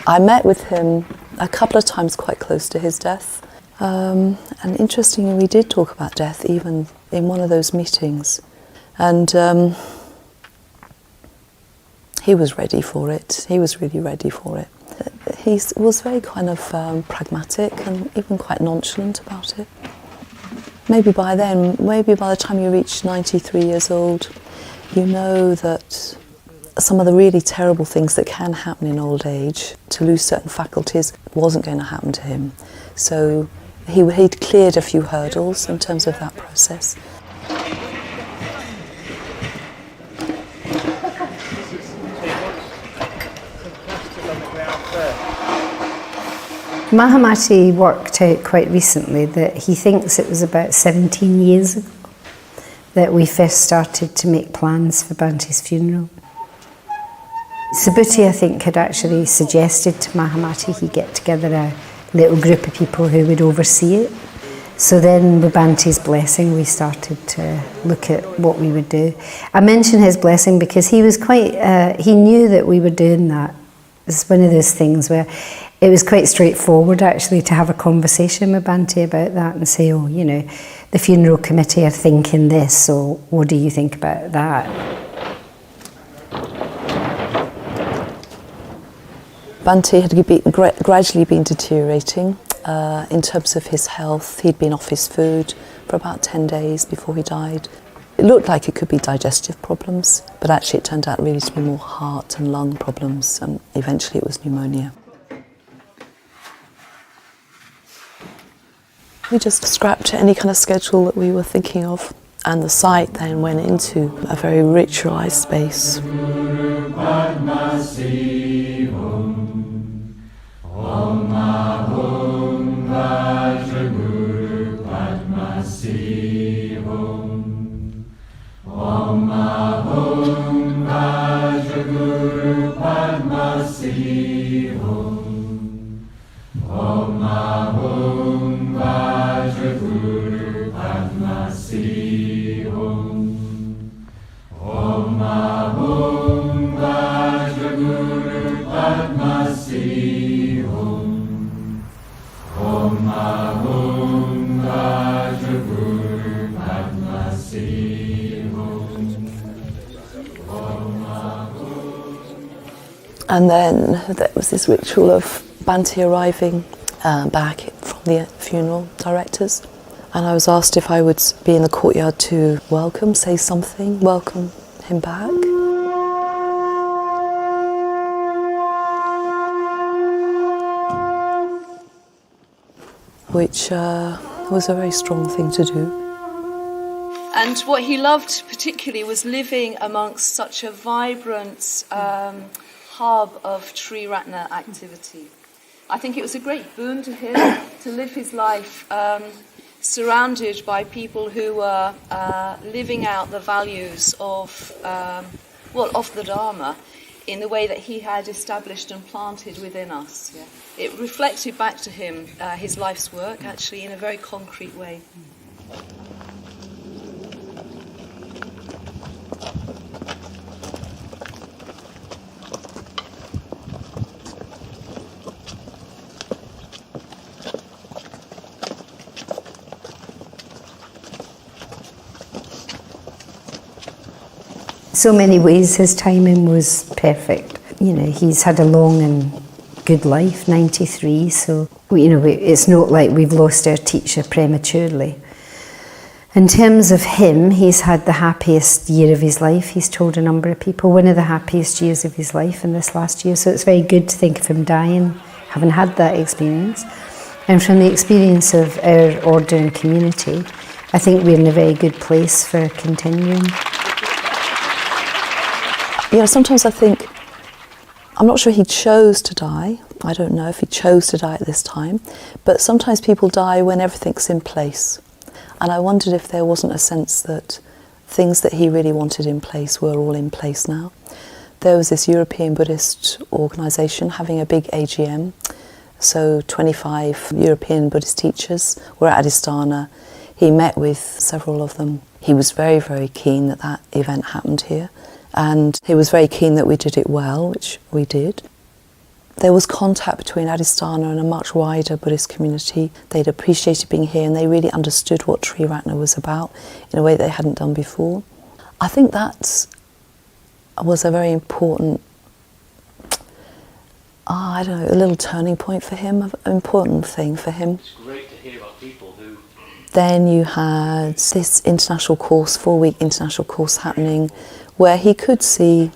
I met with him a couple of times quite close to his death. And interestingly, we did talk about death even in one of those meetings. And he was ready for it. He was really ready for it. He was very kind of pragmatic and even quite nonchalant about it. Maybe by the time you reach 93 years old, you know that some of the really terrible things that can happen in old age, to lose certain faculties, wasn't going to happen to him. So he'd cleared a few hurdles in terms of that process. Mahamati worked out quite recently that he thinks it was about 17 years ago that we first started to make plans for Bante's funeral. Subhuti, I think, had actually suggested to Mahamati he get together a little group of people who would oversee it. So then with Bante's blessing we started to look at what we would do. I mention his blessing because he was quite, he knew that we were doing that. It's one of those things where it was quite straightforward actually to have a conversation with Bante about that and say, oh, you know, the funeral committee are thinking this, so what do you think about that? Bante had gradually been deteriorating in terms of his health. He'd been off his food for about 10 days before he died. It looked like it could be digestive problems, but actually it turned out really to be more heart and lung problems, and eventually it was pneumonia. We just scrapped any kind of schedule that we were thinking of, and the site then went into a very ritualized space. And then there was this ritual of Bante arriving back from the funeral directors, and I was asked if I would be in the courtyard to say something, welcome him back. Which was a very strong thing to do. And what he loved particularly was living amongst such a vibrant hub of Sri Ratna activity. I think it was a great boon to him to live his life surrounded by people who were living out the values of the Dharma in the way that he had established and planted within us. Yeah. It reflected back to him his life's work, actually, in a very concrete way. So many ways his timing was perfect. You know, he's had a long and good life, 93, so it's not like we've lost our teacher prematurely. In terms of him, he's had the happiest year of his life. He's told a number of people, one of the happiest years of his life in this last year, so it's very good to think of him dying, having had that experience. And from the experience of our order and community, I think we're in a very good place for continuing. You know, sometimes I think, I'm not sure he chose to die. I don't know if he chose to die at this time. But sometimes people die when everything's in place. And I wondered if there wasn't a sense that things that he really wanted in place were all in place now. There was this European Buddhist organisation having a big AGM. So 25 European Buddhist teachers were at Adhisthana. He met with several of them. He was very, very keen that that event happened here. And he was very keen that we did it well, which we did. there was contact between Adhisthana and a much wider Buddhist community. They'd appreciated being here and they really understood what Triratna was about in a way they hadn't done before. I think that was a very important, I don't know, a little turning point for him, an important thing for him. It's great to hear about people who... Then you had this international course, 4-week international course happening, where he could see,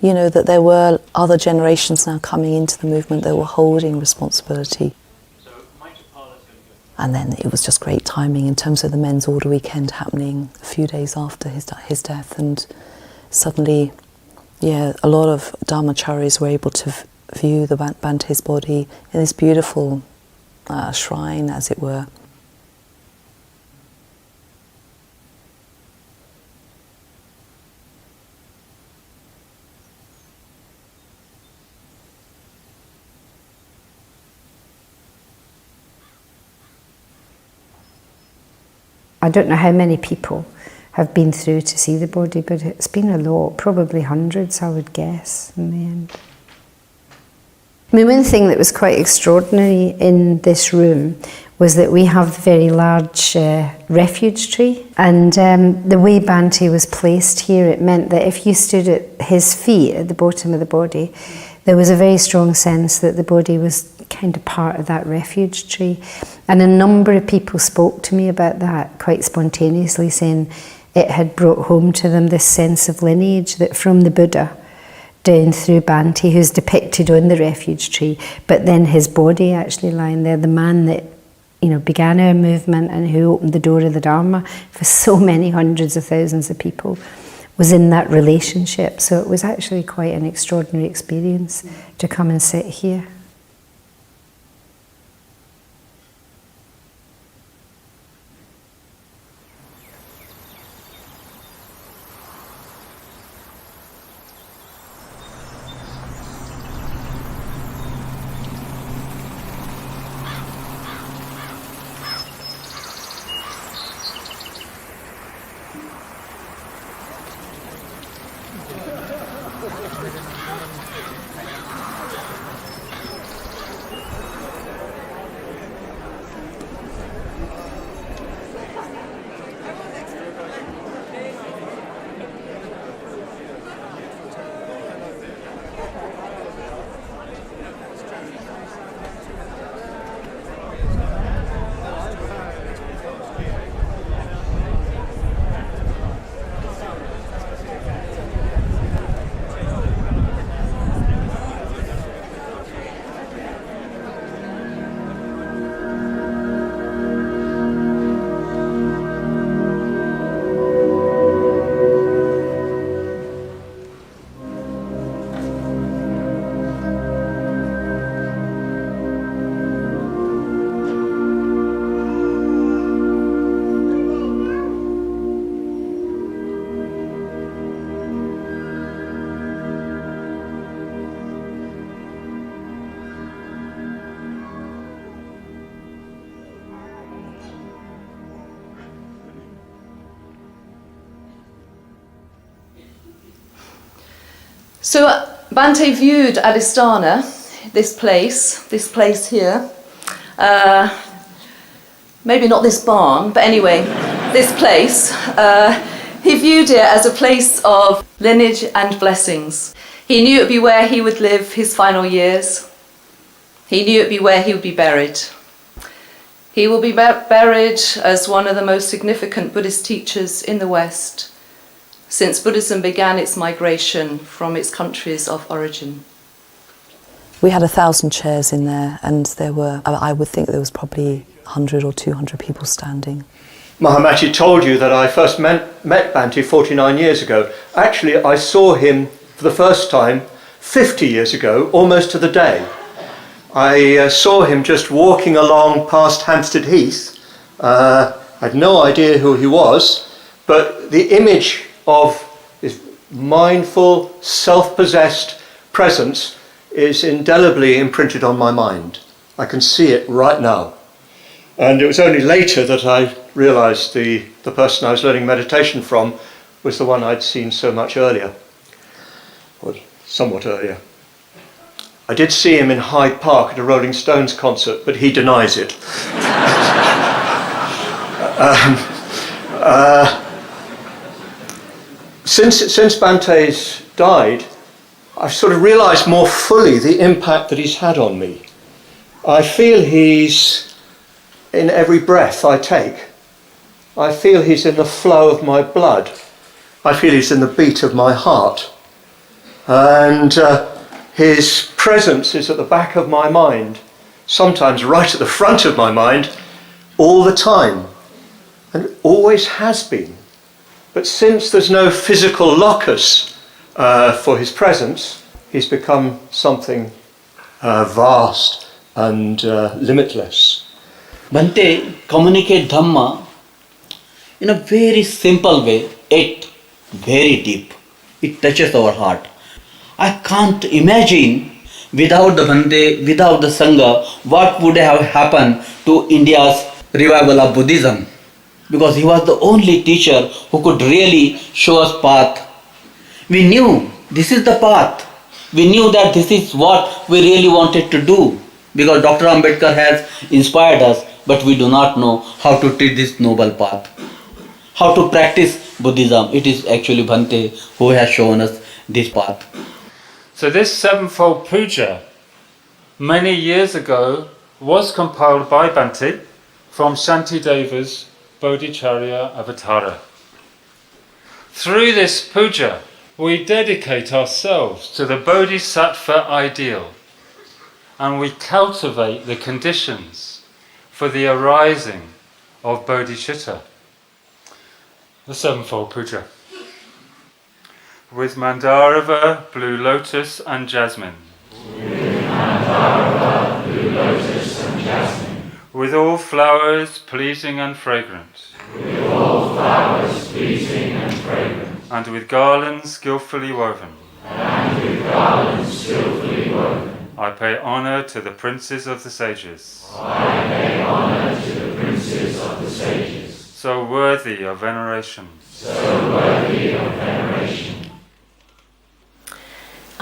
you know, that there were other generations now coming into the movement that were holding responsibility. And then it was just great timing in terms of the men's order weekend happening a few days after his death, and suddenly, yeah, a lot of Dharmacharis were able to view the Bante's body in this beautiful shrine, as it were. I don't know how many people have been through to see the body, but it's been a lot, probably hundreds, I would guess, in the end. I mean, one thing that was quite extraordinary in this room was that we have the very large refuge tree, and the way Bante was placed here, it meant that if you stood at his feet at the bottom of the body, there was a very strong sense that the body was kind of part of that refuge tree. And a number of people spoke to me about that quite spontaneously, saying it had brought home to them this sense of lineage, that from the Buddha down through Bante, who's depicted on the refuge tree, but then his body actually lying there, the man that, you know, began our movement and who opened the door of the Dharma for so many hundreds of thousands of people, was in that relationship. So it was actually quite an extraordinary experience to come and sit here. So Bante viewed Adhisthana, this place here, maybe not this barn, but anyway, this place, he viewed it as a place of lineage and blessings. He knew it would be where he would live his final years. He knew it would be where he would be buried. He will be buried as one of the most significant Buddhist teachers in the West, since Buddhism began its migration from its countries of origin. We had 1,000 chairs in there, and there were, I would think there was probably 100 or 200 people standing. Mahamachi told you that I first met Bante 49 years ago. Actually, I saw him for the first time 50 years ago, almost to the day. I saw him just walking along past Hampstead Heath. I had no idea who he was, but the image of his mindful, self-possessed presence is indelibly imprinted on my mind. I can see it right now. And it was only later that I realised the person I was learning meditation from was the one I'd seen so much earlier, or somewhat earlier. I did see him in Hyde Park at a Rolling Stones concert, but he denies it. Since Bante's died, I've sort of realised more fully the impact that he's had on me. I feel he's in every breath I take. I feel he's in the flow of my blood. I feel he's in the beat of my heart. And his presence is at the back of my mind, sometimes right at the front of my mind, all the time. And always has been. But since there's no physical locus for his presence, he's become something vast and limitless. Bhante communicate Dhamma in a very simple way, yet very deep. It touches our heart. I can't imagine without the Bhante, without the Sangha, what would have happened to India's revival of Buddhism. Because he was the only teacher who could really show us path. We knew this is the path. We knew that this is what we really wanted to do. Because Dr. Ambedkar has inspired us, but we do not know how to treat this noble path. How to practice Buddhism. It is actually Bhante who has shown us this path. So this sevenfold puja, many years ago, was compiled by Bhante from Shantideva's Bodhicharya Avatara. Through this puja, we dedicate ourselves to the Bodhisattva ideal, and we cultivate the conditions for the arising of Bodhicitta. The sevenfold puja. With Mandarava, blue lotus and jasmine. With Mandarava, blue lotus and jasmine. With all flowers pleasing and fragrant. With all flowers pleasing and fragrant. And with garlands skillfully woven. And with garlands skillfully woven. I pay honour to the princes of the sages. I pay honour to the princes of the sages. So worthy of veneration. So worthy of veneration.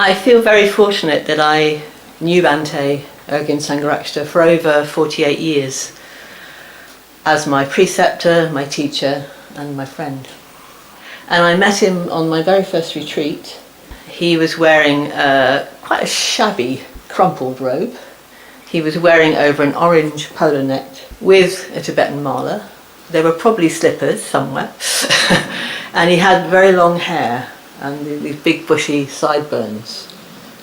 I feel very fortunate that I knew Bhante Urgyen Sangharákshita for over 48 years as my preceptor, my teacher and my friend. And I met him on my very first retreat. He was wearing quite a shabby, crumpled robe. He was wearing over an orange polo neck with a Tibetan mala. There were probably slippers somewhere. And he had very long hair and these big bushy sideburns.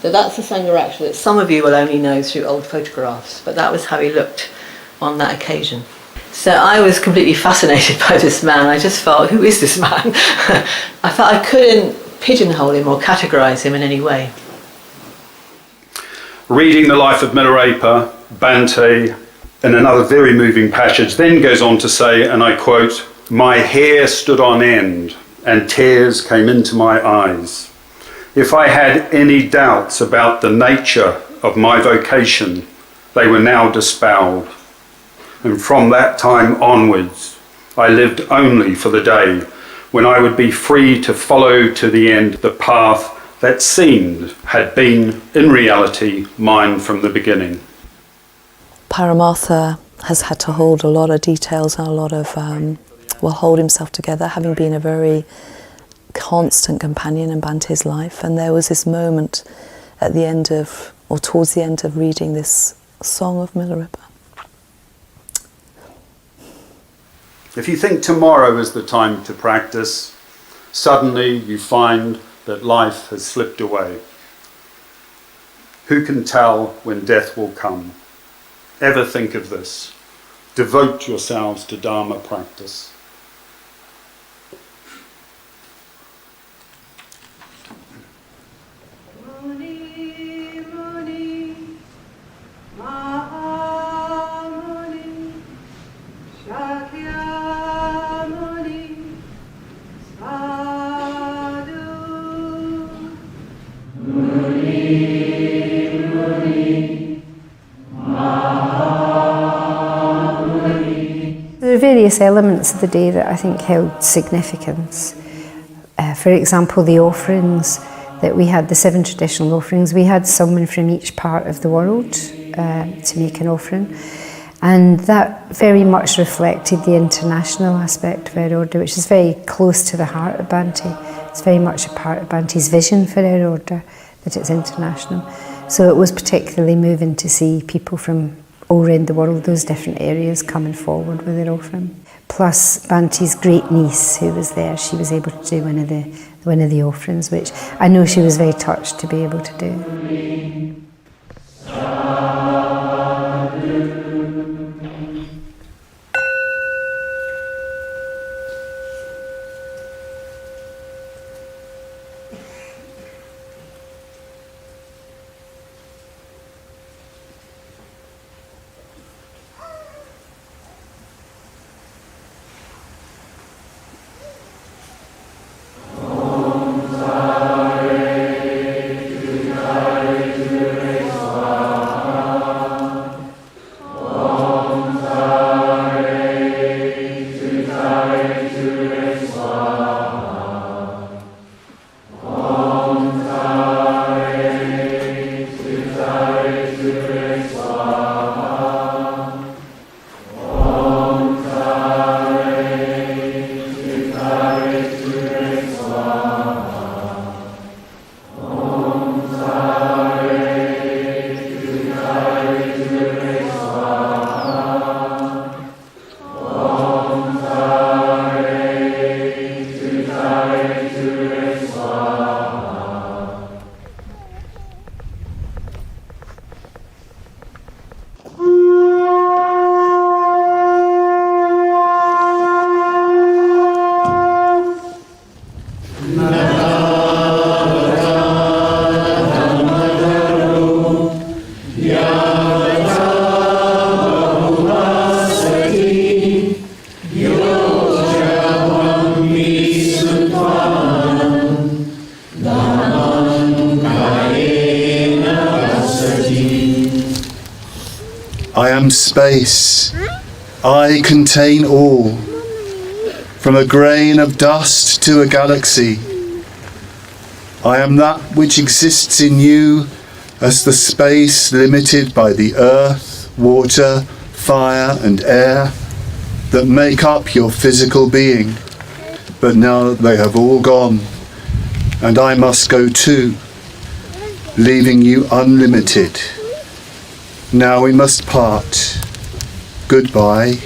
So that's the Sangharákshita that some of you will only know through old photographs, but that was how he looked on that occasion. So I was completely fascinated by this man. I just felt, who is this man? I felt I couldn't pigeonhole him or categorise him in any way. Reading the life of Milarepa, Bhante, in another very moving passage, then goes on to say, and I quote, "My hair stood on end and tears came into my eyes. If I had any doubts about the nature of my vocation, they were now dispelled. And from that time onwards, I lived only for the day when I would be free to follow to the end the path that seemed had been, in reality, mine from the beginning." Paramartha has had to hold a lot of details and a lot of, hold himself together, having been a very constant companion in Bhante's life. And there was this moment at the end of, or towards the end of reading this song of Milarepa. If you think tomorrow is the time to practice, suddenly you find that life has slipped away. Who can tell when death will come? Ever think of this? Devote yourselves to Dharma practice. There are various elements of the day that I think held significance. For example, the offerings that we had the 7 traditional offerings. We had someone from each part of the world to make an offering. And that very much reflected the international aspect of our order, which is very close to the heart of Bhante. It's very much a part of Bhante's vision for our order, that it's international. So it was particularly moving to see people from all around the world, those different areas, coming forward with their offering. Plus Bhante's great niece who was there, she was able to do one of the offerings, which I know she was very touched to be able to do. I am space. I contain all. From a grain of dust to a galaxy. I am that which exists in you as the space limited by the earth, water, fire and air that make up your physical being. But now they have all gone, and I must go too, leaving you unlimited. Now we must part. Goodbye.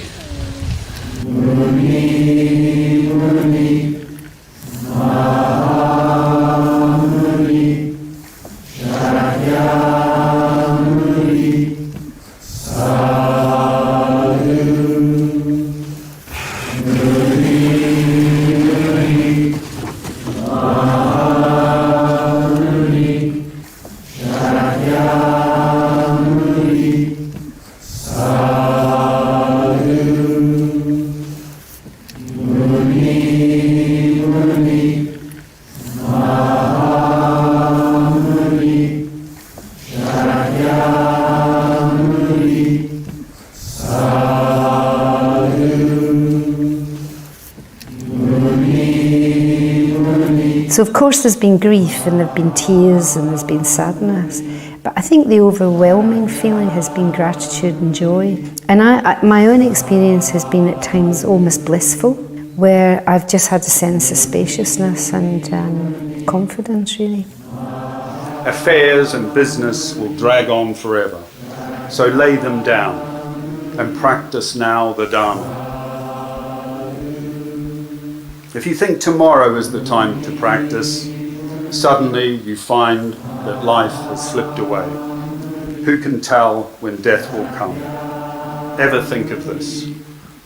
So of course there's been grief and there've been tears and there's been sadness, but I think the overwhelming feeling has been gratitude and joy. And my own experience has been at times almost blissful, where I've just had a sense of spaciousness and confidence, really. Affairs and business will drag on forever, so lay them down and practice now the Dharma. If you think tomorrow is the time to practice, suddenly you find that life has slipped away. Who can tell when death will come? Ever think of this.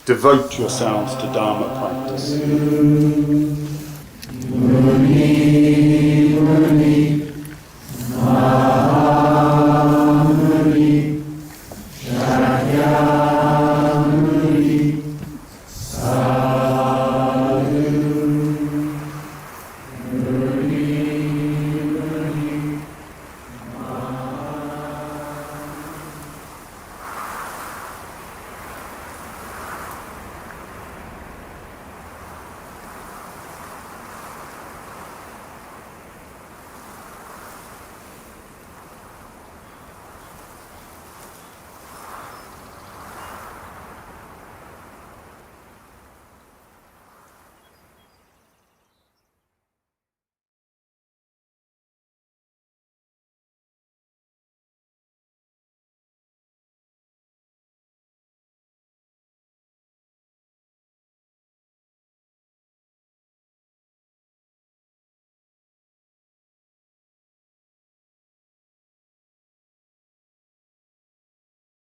Devote yourselves to Dharma practice.